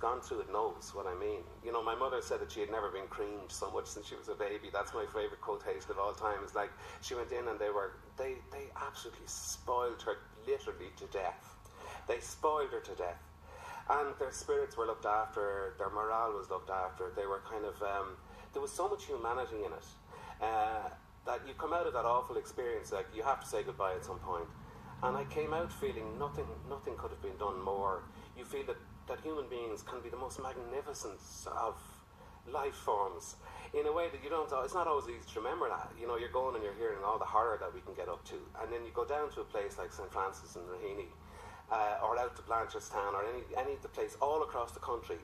gone through it knows what I mean. You know, my mother said that she had never been creamed so much since she was a baby. That's my favourite quotation of all time. It's like, she went in and they absolutely spoiled her literally to death. They spoiled her to death. And their spirits were looked after, their morale was looked after. They were kind of, there was so much humanity in it, that you come out of that awful experience, like, you have to say goodbye at some point. And I came out feeling nothing could have been done more. You feel that human beings can be the most magnificent of life forms in a way that you don't, it's not always easy to remember that. You know, you're going and you're hearing all the horror that we can get up to, and then you go down to a place like St. Francis and Raheny, or out to Blanchardstown, or any of the place all across the country,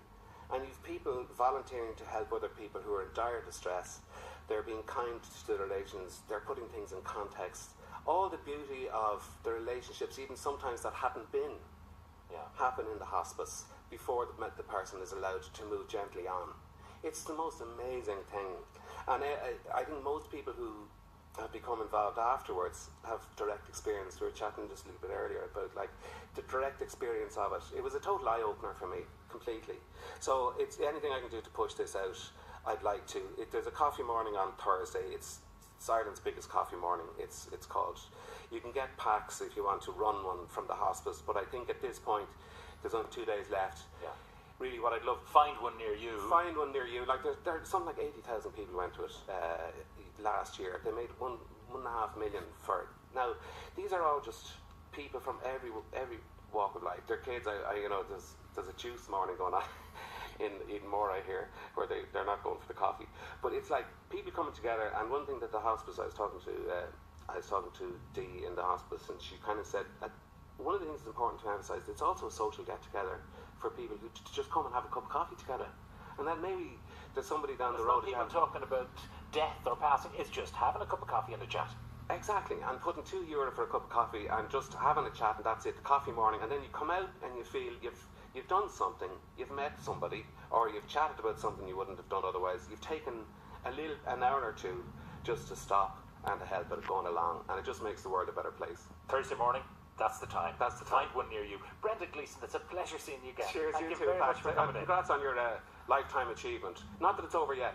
and you've people volunteering to help other people who are in dire distress. They're being kind to their relations, they're putting things in context. All the beauty of the relationships, even sometimes that hadn't been, happen in the hospice before the person is allowed to move gently on. It's the most amazing thing. And I think most people who have become involved afterwards have direct experience. We were chatting just a little bit earlier about like the direct experience of it. It was a total eye-opener for me, completely. So it's anything I can do to push this out, I'd like to. There's a coffee morning on Thursday. It's Ireland's biggest coffee morning, it's called. You can get packs if you want to run one from the hospice, but I think at this point there's only 2 days left. Yeah. Really, what I'd love, find one near you. Find one near you. Like there's something like 80,000 people went to it last year. They made 1.5 million for it. Now, these are all just people from every walk of life. Their kids. You know, there's a juice morning going on in Edenmore, I hear, where they're not going for the coffee. But it's like people coming together. And one thing that the hospice, I was talking to Dee in the hospice, and she kind of said that one of the things that's important to emphasise, it's also a social get-together for people who just come and have a cup of coffee together. And then maybe there's somebody down the road. It's not even talking about death or passing, it's just having a cup of coffee and a chat. Exactly, and putting €2 for a cup of coffee and just having a chat, and that's it, the coffee morning. And then you come out and you feel you've done something, you've met somebody, or you've chatted about something you wouldn't have done otherwise. You've taken an hour or two just to stop and to help it going along, and it just makes the world a better place. Thursday morning, that's the time. That's the time. Find one near you. Brendan Gleeson, it's a pleasure seeing you again. Cheers, Thank you you too. very much for coming in. Congrats on your lifetime achievement. Not that it's over yet.